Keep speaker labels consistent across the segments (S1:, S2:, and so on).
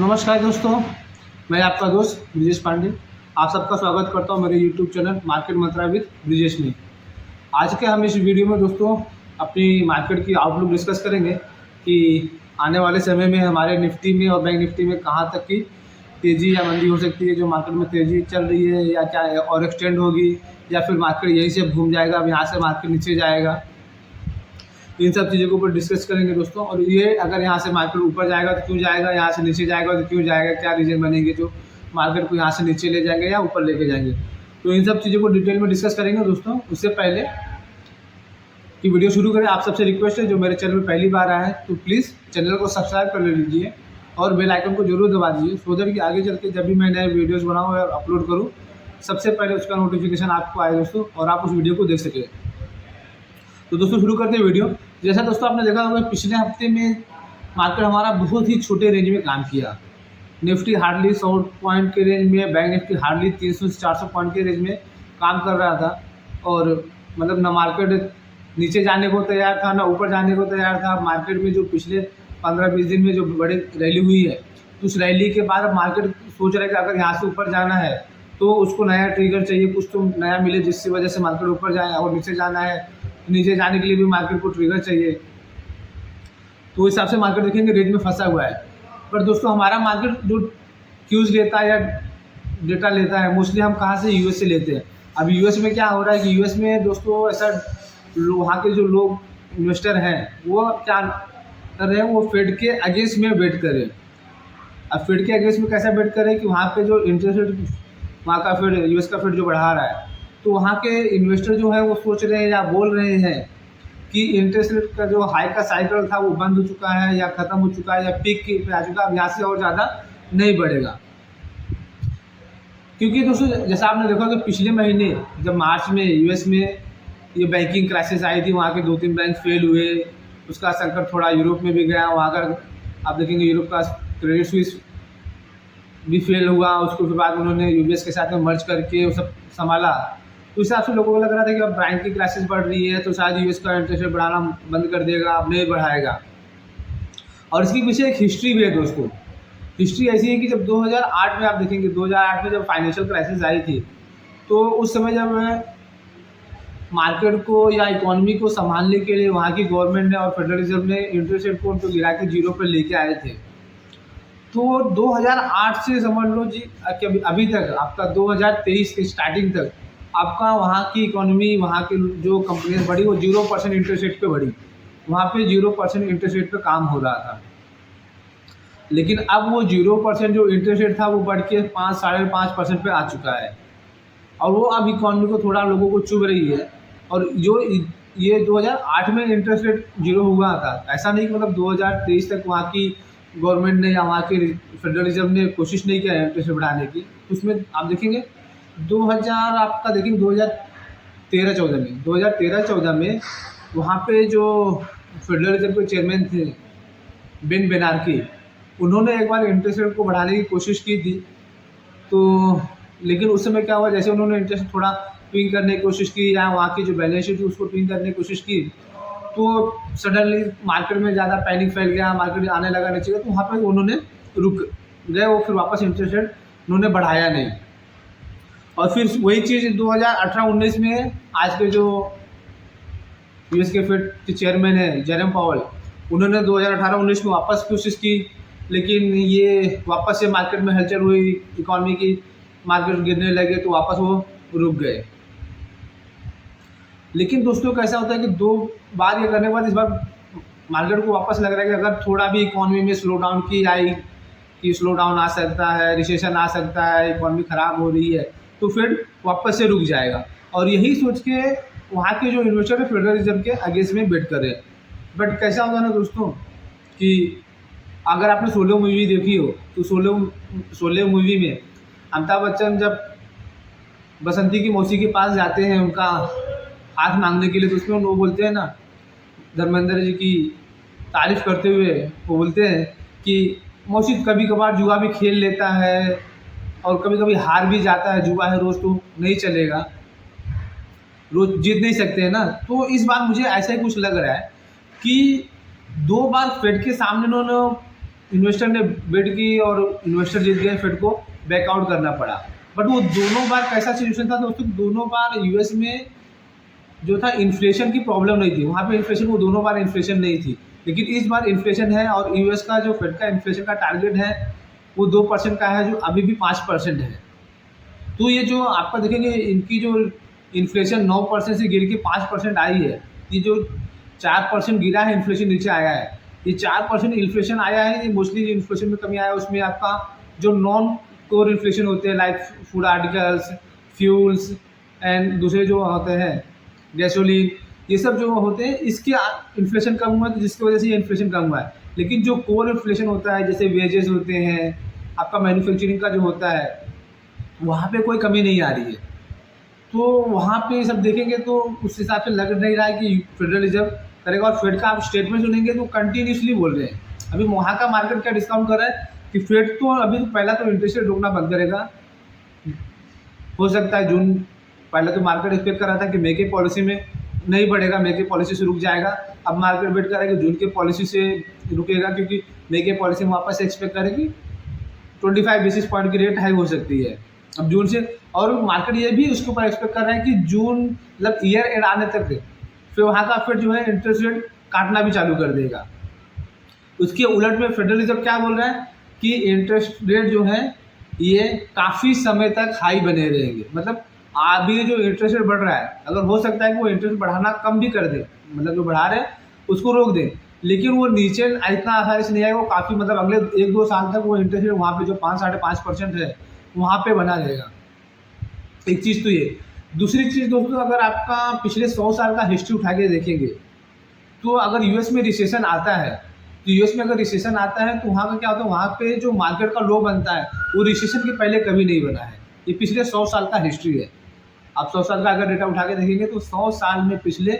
S1: नमस्कार दोस्तों, मैं आपका दोस्त ब्रिजेश पांडे। आप सबका स्वागत करता हूं मेरे YouTube channel market Mantra with Brijesh में। आज के हम इस वीडियो में दोस्तों अपनी मार्केट की आउटलुक डिस्कस करेंगे कि आने वाले समय में हमारे निफ्टी में और बैंक निफ्टी में कहां तक की तेज़ी या मंदी हो सकती है। जो मार्केट में तेज़ी चल रही है या क्या और एक्सटेंड होगी या फिर मार्केट यहीं से घूम जाएगा, अब यहाँ से मार्केट नीचे जाएगा। इन सब चीज़ों के ऊपर डिस्कस करेंगे दोस्तों। और ये अगर यहाँ से मार्केट ऊपर जाएगा तो क्यों जाएगा, यहाँ से नीचे जाएगा तो क्यों जाएगा, क्या रीज़न बनेंगे जो मार्केट को यहाँ से नीचे ले जाएंगे या ऊपर लेके जाएंगे। तो इन सब चीज़ों को डिटेल में डिस्कस करेंगे दोस्तों। उससे पहले कि वीडियो शुरू करें, आप सबसे रिक्वेस्ट है जो मेरे चैनल में पहली बार आए हैं तो प्लीज़ चैनल को सब्सक्राइब कर लीजिए और बेल आइकन को जरूर दबा दीजिए, सो दैट कि आगे चल के जब भी मैं नए वीडियोज़ बनाऊँ और अपलोड करूँ सबसे पहले उसका नोटिफिकेशन आपको आए दोस्तों, और आप उस वीडियो को देख सकें। तो दोस्तों शुरू करते हैं वीडियो। जैसा दोस्तों आपने देखा होगा पिछले हफ्ते में मार्केट हमारा बहुत ही छोटे रेंज में काम किया। निफ्टी हार्डली 100 पॉइंट के रेंज में, बैंक निफ्टी हार्डली 300 से 400 पॉइंट के रेंज में काम कर रहा था। और मतलब ना मार्केट नीचे जाने को तैयार था ना ऊपर जाने को तैयार था। मार्केट में जो पिछले 15-20 दिन में जो बड़ी रैली हुई है, तो उस रैली के बाद अब मार्केट सोच रहा है कि अगर यहाँ से ऊपर जाना है तो उसको नया ट्रिगर चाहिए, कुछ तो नया मिले जिसकी वजह से मार्केट ऊपर जाए, और नीचे जाना है नीचे जाने के लिए भी मार्केट को ट्रिगर चाहिए। तो उस हिसाब से मार्केट देखेंगे रेंज में फंसा हुआ है। पर दोस्तों हमारा मार्केट जो क्यूज लेता है या डेटा लेता है, मोस्टली हम कहाँ से, यूएस से लेते हैं। अब यूएस में क्या हो रहा है कि यूएस में दोस्तों ऐसा वहाँ के जो लोग इन्वेस्टर हैं वो क्या कर रहे हैं, वो फेड के अगेंस्ट में वेट कर रहे हैं। अब फेड के अगेंस्ट में कैसा वेट कर रहे हैं कि वहाँ पे जो इंटरेस्ट रेट वहाँ का फेड, यूएस का फेड जो बढ़ा रहा है, तो वहाँ के इन्वेस्टर जो है वो सोच रहे हैं या बोल रहे हैं कि इंटरेस्ट रेट का जो हाई का साइकिल था वो बंद हो चुका है या ख़त्म हो चुका है या पीक पे आ चुका है, अब यहाँ से और ज़्यादा नहीं बढ़ेगा। क्योंकि दोस्तों जैसा आपने देखा कि पिछले महीने जब मार्च में यूएस में ये बैंकिंग क्राइसिस आई थी, वहाँ के 2-3 बैंक फेल हुए, उसका संकट थोड़ा यूरोप में भी गया। वहाँ का आप देखेंगे यूरोप का क्रेडिट स्विस भी फेल हुआ, उसके बाद उन्होंने यूबीएस के साथ में मर्ज करके वो सब संभाला। तो इस हिसाब से लोगों को लग रहा था कि अब बैंक की क्राइसिस बढ़ रही है तो शायद यूएस का इंटरेस्ट रेट बढ़ाना बंद कर देगा, अब नहीं बढ़ाएगा। और इसके पीछे एक हिस्ट्री भी है दोस्तों। हिस्ट्री ऐसी है कि जब 2008 में आप देखेंगे, 2008 में जब फाइनेंशियल क्राइसिस आई थी, तो उस समय जब मार्केट को या इकोनॉमी को संभालने के लिए वहाँ की गवर्नमेंट ने और फेडरल रिजर्व ने इंटरेस्ट रेट को उनको गिरा के 0 पर लेके आए थे। तो 2008 से समझ लो जी कि अभी तक आपका 2023 के स्टार्टिंग तक आपका वहाँ की इकोनॉमी, वहाँ के जो कंपनियाँ बढ़ी वो 0% इंटरेस्ट रेट पे बढ़ी। वहाँ पे 0% इंटरेस्ट रेट पे काम हो रहा था। लेकिन अब वो 0% जो इंटरेस्ट रेट था वो बढ़ के 5-5.5% पे आ चुका है, और वो अब इकोनॉमी को थोड़ा लोगों को चुभ रही है। और जो ये 2008 में इंटरेस्ट रेट 0 हुआ था, ऐसा नहीं कि मतलब 2023 तक वहाँ की गवर्नमेंट ने या वहाँ के फेडरल रिजर्व ने कोशिश नहीं किया इंटरेस्ट रेट बढ़ाने की। उसमें आप देखेंगे 2000 आपका देखेंगे 2013-14 में वहाँ पे जो फेडरल रिजर्व के चेयरमैन थे बेन बेनार्की, उन्होंने एक बार इंटरेस्ट रेट को बढ़ाने की कोशिश की थी। तो लेकिन उस समय क्या हुआ, जैसे उन्होंने इंटरेस्ट थोड़ा ट्विंग करने की कोशिश की या वहाँ की जो बैलेंस शीट थी उसको ट्विंग करने की कोशिश की, तो सडनली मार्केट में ज़्यादा पैनिक फैल गया, मार्केट आने लगा नीचे का, तो वहाँ पे उन्होंने रुक गए, वो फिर वापस इंटरेस्ट रेट उन्होंने बढ़ाया नहीं। और फिर वही चीज़ 2018-19 में आज के जो यूएस के फेड के चेयरमैन हैं जेरम पावेल, उन्होंने 2018-19 में वापस कोशिश की, लेकिन ये वापस से मार्केट में हलचल हुई, इकॉनमी की मार्केट गिरने लगे तो वापस वो रुक गए। लेकिन दोस्तों कैसा होता है कि 2 बार ये करने के बाद इस बार मार्केट को वापस लग रहा है कि अगर थोड़ा भी इकॉनमी में स्लो डाउन की आई कि स्लो डाउन आ सकता है, रिसेशन आ सकता है, इकॉनमी ख़राब हो रही है, तो फिर वापस से रुक जाएगा। और यही सोच के वहाँ के जो इन्वेस्टर है फेडरल रिजर्व के अगेंस्ट में बेट कर रहे हैं। बट कैसा होता है ना दोस्तों कि अगर आपने शोले मूवी देखी हो तो शोले मूवी में अमिताभ बच्चन जब बसंती की मौसी के पास जाते हैं उनका हाथ मांगने के लिए, तो उसमें वो बोलते हैं ना, धर्मेंद्र जी की तारीफ़ करते हुए वो बोलते हैं कि मौसी कभी कभार जुआ भी खेल लेता है और कभी कभी हार भी जाता है, जुआ है रोज़ तो नहीं चलेगा, रोज़ जीत नहीं सकते हैं ना। तो इस बार मुझे ऐसा ही कुछ लग रहा है कि 2 बार फेड के सामने उन्होंने इन्वेस्टर ने बेट की और इन्वेस्टर जीत गए, फेड को बैकआउट करना पड़ा। बट वो दोनों बार कैसा सिचुएशन था दोस्तों, दोनों बार यूएस में जो था इन्फ्लेशन की प्रॉब्लम नहीं थी, वहाँ पे इन्फ्लेशन, वो दोनों बार इन्फ्लेशन नहीं थी। लेकिन इस बार इन्फ्लेशन है और यूएस का जो फेड का इन्फ्लेशन का टारगेट है वो 2% का है, जो अभी भी 5% है। तो ये जो आपका देखेंगे इनकी जो इन्फ्लेशन 9% से गिर के 5% आई है, ये जो 4% गिरा है इन्फ्लेशन नीचे आया है, ये 4% इन्फ्लेशन आया है, ये मोस्टली जो इन्फ्लेशन में कमी आया है उसमें आपका जो नॉन कोर इन्फ्लेशन होते हैं like food articles, fuels and दूसरे जो होते हैं गैसोलीन, ये सब जो होते हैं इसके इन्फ्लेशन कम हुआ है, तो जिसकी वजह से ये इन्फ्लेशन कम हुआ है। लेकिन जो कोर इन्फ्लेशन होता है जैसे वेजेस होते हैं, आपका मैन्युफैक्चरिंग का जो होता है, वहाँ पे कोई कमी नहीं आ रही है। तो वहाँ पे सब देखेंगे तो उस हिसाब से लग नहीं रहा है कि फेडरल रिजर्व करेगा। और फेड का आप स्टेटमेंट सुनेंगे तो कंटिन्यूसली बोल रहे हैं। अभी वहाँ का मार्केट क्या डिस्काउंट कर रहा है कि फेड तो अभी तो पहला तो इंटरेस्ट रेट रोकना बंद करेगा, हो सकता है जून, पहले तो मार्केट एक्सपेक्ट कर रहा था कि मई की पॉलिसी में नहीं बढ़ेगा, मई की पॉलिसी से रुक जाएगा। अब मार्केट वेट कर रहा है कि जून की पॉलिसी से रुकेगा, क्योंकि मई की पॉलिसी में वापस एक्सपेक्ट करेगी 25 बेसिस पॉइंट की रेट हाई हो सकती है अब जून से। और मार्केट ये भी उसके ऊपर एक्सपेक्ट कर रहा है कि जून मतलब ईयर एंड आने तक फिर वहाँ का फिर जो है इंटरेस्ट रेट काटना भी चालू कर देगा। उसके उलट में फेडरल रिजर्व क्या बोल रहा है कि इंटरेस्ट रेट जो है ये काफ़ी समय तक हाई बने रहेंगे। मतलब अभी जो इंटरेस्ट रेट बढ़ रहा है, अगर हो सकता है कि वो इंटरेस्ट बढ़ाना कम भी कर दे, मतलब जो बढ़ा रहे हैं उसको रोक दें, लेकिन वो नीचे इतना आसानी से नहीं आएगा। वो काफ़ी मतलब अगले 1-2 साल तक वो इंटरेस्ट रेट वहाँ पे जो 5-5.5% है वहाँ पे बना रहेगा। एक चीज़ तो ये। दूसरी चीज़ दोस्तों, अगर आपका पिछले 100 साल का हिस्ट्री उठा के देखेंगे तो अगर यूएस में रिसेशन आता है, तो यूएस में अगर रिसेशन आता है तो वहाँ का क्या होता है, वहाँ पे जो मार्केट का लो बनता है वो रिसेशन के पहले कभी नहीं बना है। ये पिछले 100 साल का हिस्ट्री है। आप 100 साल का अगर डेटा उठा के देखेंगे तो 100 साल में पिछले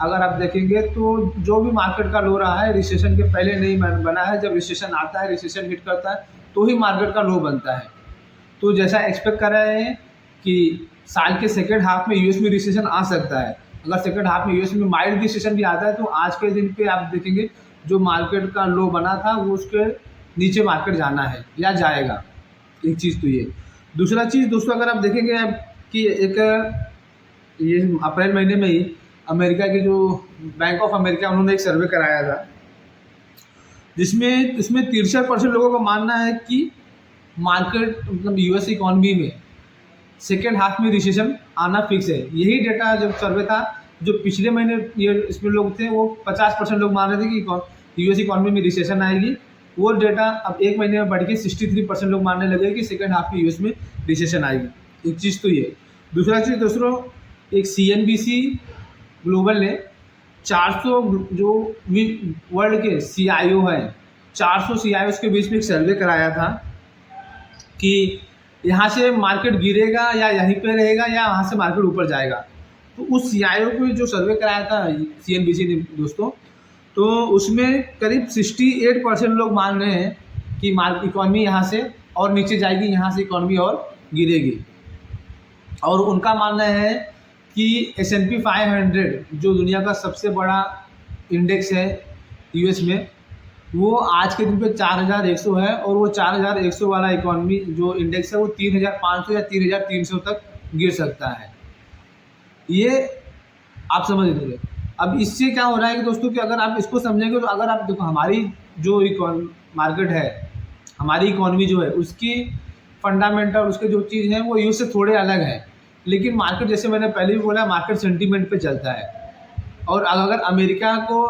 S1: अगर आप देखेंगे तो जो भी मार्केट का लो रहा है रिसेशन के पहले नहीं बना है। जब रिसेशन आता है, रिसेशन हिट करता है तो ही मार्केट का लो बनता है। तो जैसा एक्सपेक्ट कर रहे हैं कि साल के सेकेंड हाफ में यूएस में रिसेशन आ सकता है। अगर सेकेंड हाफ में यूएस में माइल्ड रिसेशन भी आता है तो आज के दिन पे आप देखेंगे जो मार्केट का लो बना था वो उसके नीचे मार्केट जाना है या जाएगा। एक चीज़ तो ये। दूसरा चीज़ दोस्तों, अगर आप देखेंगे कि एक ये अप्रैल महीने में ही अमेरिका के जो बैंक ऑफ अमेरिका उन्होंने एक सर्वे कराया था, जिसमें इसमें 63% लोगों का मानना है कि मार्केट मतलब यूएस इकॉनमी में सेकेंड हाफ में रिसेशन आना फिक्स है। यही डेटा जब सर्वे था जो पिछले महीने ये इसमें लोग थे वो 50% लोग मान रहे थे कि यूएस इकॉनमी में रिसेशन आएगी। वो डेटा अब एक महीने में बढ़ के 63% लोग मानने लगे कि सेकेंड हाफ में यूएस में रिसेशन आएगी। एक चीज़ तो ये। दूसरा चीज़ दोस्तों, एक CNBC ग्लोबल ने 400 जो वर्ल्ड के CIO हैं, 400 CIOs के बीच में एक सर्वे कराया था कि यहाँ से मार्केट गिरेगा या यहीं पे रहेगा या वहाँ से मार्केट ऊपर जाएगा। तो उस CIO को जो सर्वे कराया था CNBC ने दोस्तों, तो उसमें करीब 68% लोग मान रहे हैं कि इकॉनमी यहाँ से और नीचे जाएगी, यहाँ से इकॉनमी और गिरेगी। और उनका मानना है कि S&P 500 जो दुनिया का सबसे बड़ा इंडेक्स है यूएस में, वो आज के दिन पे 4100 है और वो 4100 वाला इकॉनमी जो इंडेक्स है वो 3500 या 3300 तक गिर सकता है। ये आप समझ लीजिए। अब इससे क्या हो रहा है कि दोस्तों कि अगर आप इसको समझेंगे तो अगर आप देखो हमारी जो मार्केट है, हमारी इकॉनमी जो है उसकी फंडामेंटल उसके जो चीज़ है वो यूएस से थोड़े अलग है। लेकिन मार्केट जैसे मैंने पहले भी बोला मार्केट सेंटीमेंट पे चलता है। और अगर अमेरिका को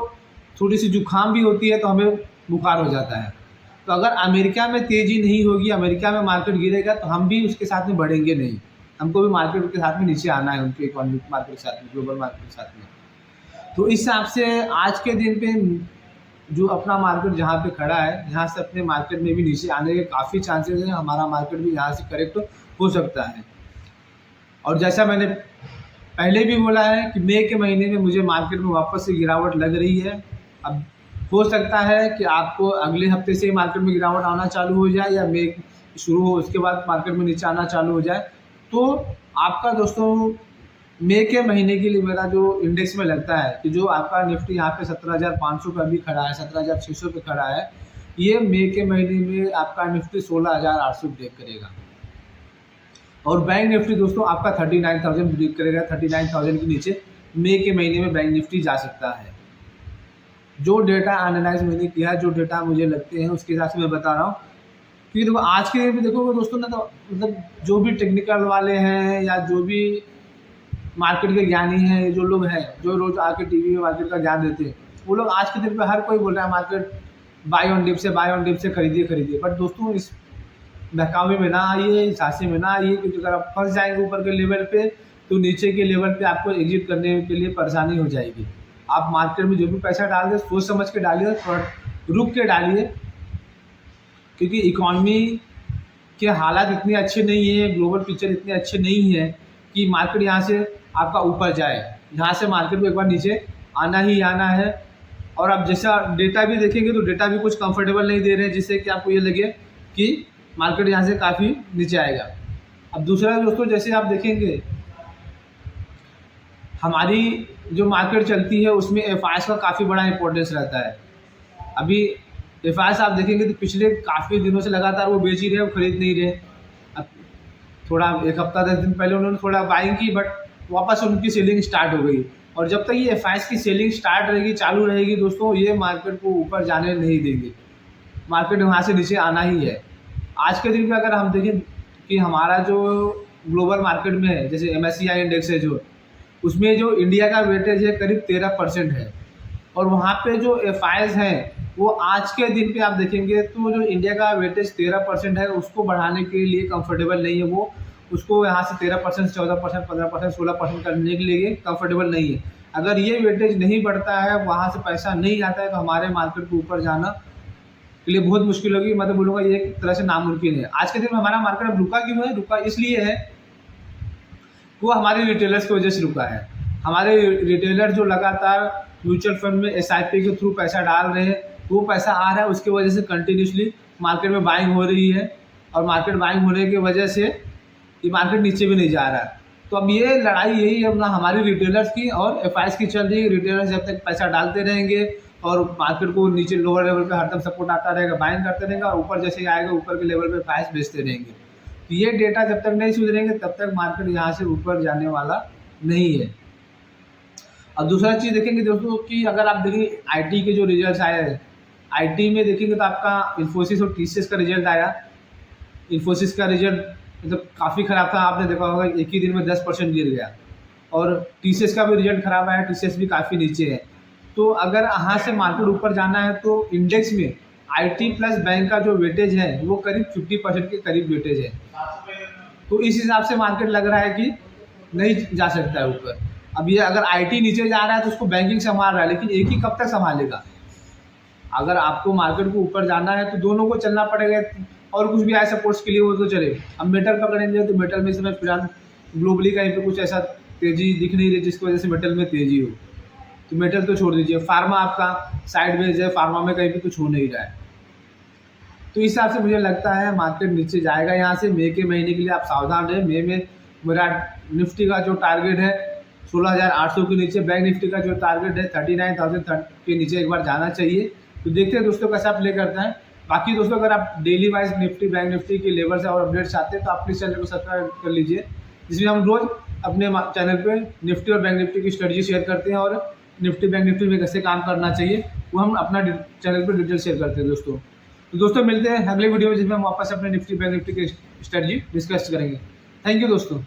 S1: थोड़ी सी जुकाम भी होती है तो हमें बुखार हो जाता है। तो अगर अमेरिका में तेज़ी नहीं होगी, अमेरिका में मार्केट गिरेगा तो हम भी उसके साथ में बढ़ेंगे नहीं, हमको भी मार्केट के साथ में नीचे आना है, उनके इकोनॉमिक मार्केट के साथ में, ग्लोबल मार्केट के साथ में। तो इस हिसाब से आज के दिन पे जो अपना मार्केट जहाँ पे खड़ा है, यहाँ से अपने मार्केट में भी नीचे आने के काफ़ी चांसेस हैं। हमारा मार्केट भी यहाँ से करेक्ट हो सकता है। और जैसा मैंने पहले भी बोला है कि मई के महीने में मुझे मार्केट में वापस से गिरावट लग रही है। अब हो सकता है कि आपको अगले हफ्ते से मार्केट में गिरावट आना चालू हो जाए या मई शुरू हो उसके बाद मार्केट में नीचे आना चालू हो जाए। तो आपका दोस्तों मई के महीने के लिए मेरा जो इंडेक्स में लगता है कि जो आपका निफ्टी यहाँ पे 17,500 पे अभी खड़ा है, 17,600 पे खड़ा है, ये मई के महीने में आपका निफ्टी 16,800 ब्रेक करेगा और बैंक निफ्टी दोस्तों आपका 39,000 ब्रेक करेगा। 39,000 के नीचे मई के महीने में बैंक निफ्टी जा सकता है। जो डेटा एनालाइज मैंने किया है, जो डेटा मुझे लगते हैं उसके हिसाब से मैं बता रहा हूँ। क्योंकि देखो आज के डेट में देखोगे दोस्तों ना, तो मतलब जो भी टेक्निकल वाले हैं या जो भी मार्केट के ज्ञानी हैं, जो लोग हैं जो रोज आके टीवी में मार्केट का ज्ञान देते हैं, वो लोग आज के दिन पे हर कोई बोल रहा है मार्केट बाय ऑन डिप से खरीदिए। बट दोस्तों इस बहकावे में ना आइए, इस हादसे में ना आइए, क्योंकि अगर आप फंस जाएंगे ऊपर के लेवल पे तो नीचे के लेवल पे आपको एग्जिट करने के लिए परेशानी हो जाएगी। आप मार्केट में जो भी पैसा डाल दे सोच समझ के डालिए, थोड़ा रुक के डालिए, क्योंकि इकॉनमी के हालात इतने अच्छे नहीं है, ग्लोबल पिक्चर इतने अच्छे नहीं है कि मार्केट यहाँ से आपका ऊपर जाए। यहाँ से मार्केट को एक बार नीचे आना ही आना है। और आप जैसा डेटा भी देखेंगे तो डेटा भी कुछ कंफर्टेबल नहीं दे रहे हैं, जिससे कि आपको ये लगे कि मार्केट यहाँ से काफ़ी नीचे आएगा। अब दूसरा दोस्तों, जैसे आप देखेंगे हमारी जो मार्केट चलती है उसमें एफआईएस का काफ़ी बड़ा इंपॉर्टेंस रहता है। अभी एफआईएस आप देखेंगे तो पिछले काफ़ी दिनों से लगातार वो बेच ही रहे, वो खरीद नहीं रहे। अब थोड़ा एक हफ्ता 10 दिन पहले उन्होंने थोड़ा बाइंग की, बट वापस उनकी सेलिंग स्टार्ट हो गई। और जब तक ये एफआईएस की सेलिंग स्टार्ट रहेगी, चालू रहेगी दोस्तों, ये मार्केट को ऊपर जाने नहीं देंगे, मार्केट वहाँ से नीचे आना ही है। आज के दिन में अगर हम देखें कि हमारा जो ग्लोबल मार्केट में है, जैसे MSCI इंडेक्स है जो, उसमें जो इंडिया का वेटेज है करीब 13% है। और वहाँ पे जो एफआईएस हैं वो आज के दिन पे आप देखेंगे तो जो इंडिया का वेटेज 13% है उसको बढ़ाने के लिए कंफर्टेबल नहीं है। वो उसको यहाँ से 13% 14% 15% 16% करने के लिए कंफर्टेबल नहीं है। अगर ये वेटेज नहीं बढ़ता है, वहाँ से पैसा नहीं आता है, तो हमारे मार्केट को ऊपर जाना के लिए बहुत मुश्किल होगी। मैं तो बोलूँगा ये एक तरह से नामुमकिन है। आज के दिन में हमारा मार्केट अब रुका क्यों है? रुका इसलिए है, वो हमारे रिटेलर्स की वजह से रुका है। हमारे रिटेलर जो लगातार म्यूचुअल फंड में SIP के थ्रू पैसा डाल रहे हैं, वो पैसा आ रहा है, उसकी वजह से कंटिन्यूसली मार्केट में बाइंग हो रही है। और मार्केट बाइंग होने की वजह से ये मार्केट नीचे भी नहीं जा रहा है। तो अब ये लड़ाई यही है अपना हमारी रिटेलर्स की और एफआईएस की चल रही है। रिटेलर्स जब तक पैसा डालते रहेंगे और मार्केट को नीचे लोअर लेवल पे हरदम सपोर्ट आता रहेगा, बाइंग करते रहेंगे, और ऊपर जैसे ही आएगा ऊपर के लेवल पे एफआईएस बेचते रहेंगे। तो ये डेटा जब तक नहीं सुधरेंगे तब तक मार्केट यहाँ से ऊपर जाने वाला नहीं है। और दूसरा चीज़ देखेंगे दोस्तों कि अगर आप देखेंगे आईटी के जो रिजल्ट आए हैं, आईटी में देखेंगे तो आपका इन्फोसिस और टीसीएस का रिजल्ट आया। इन्फोसिस का रिजल्ट मतलब काफ़ी ख़राब था, आपने देखा होगा एक ही दिन में 10% गिर गया। और टीसीएस का भी रिजल्ट ख़राब आया, टीसीएस भी काफ़ी नीचे है। तो अगर यहाँ से मार्केट ऊपर जाना है तो इंडेक्स में आईटी प्लस बैंक का जो वेटेज है वो करीब 50% के करीब वेटेज है। तो इस हिसाब से मार्केट लग रहा है कि नहीं जा सकता है ऊपर। अब ये अगर आईटी नीचे जा रहा है तो उसको बैंकिंग संभाल रहा है, लेकिन एक ही कब तक संभालेगा? अगर आपको मार्केट को ऊपर जाना है तो दोनों को चलना पड़ेगा, और कुछ भी आए सपोर्ट्स के लिए वो तो चले। अब मेटल पकड़ेंगे तो मेटल में इस समय फिलहाल ग्लोबली कहीं पे कुछ ऐसा तेज़ी दिख नहीं रही जिसकी वजह से मेटल में तेज़ी हो, तो मेटल तो छोड़ दीजिए। फार्मा आपका साइडवेज है, फार्मा में कहीं पे कुछ हो नहीं रहा है। तो इस हिसाब से मुझे लगता है मार्केट नीचे जाएगा यहाँ से। मई के महीने के लिए आप सावधान रहें। मई में मेरा निफ्टी का जो टारगेट है 16,800 के नीचे, बैंक निफ्टी का जो टारगेट है 39,000 के नीचे एक बार जाना चाहिए। तो देखते हैं दोस्तों कैसा प्ले करता है। बाकी दोस्तों अगर आप daily wise Nifty bank Nifty के लेवल से और अपडेट्स चाहते हैं तो आप प्लीज़ चैनल को सब्सक्राइब कर लीजिए, जिसमें हम रोज़ अपने चैनल पे निफ्टी और बैंक निफ्टी की स्ट्रेटजी शेयर करते हैं और निफ्टी बैंक निफ्टी में कैसे काम करना चाहिए वो हम अपना चैनल पर डिटेल शेयर करते हैं दोस्तों। तो दोस्तों मिलते हैं अगले वीडियो में, जिसमें हम वापस अपने निफ्टी बैंक निफ्टी की स्ट्रेटजी डिस्कस करेंगे। थैंक यू दोस्तों।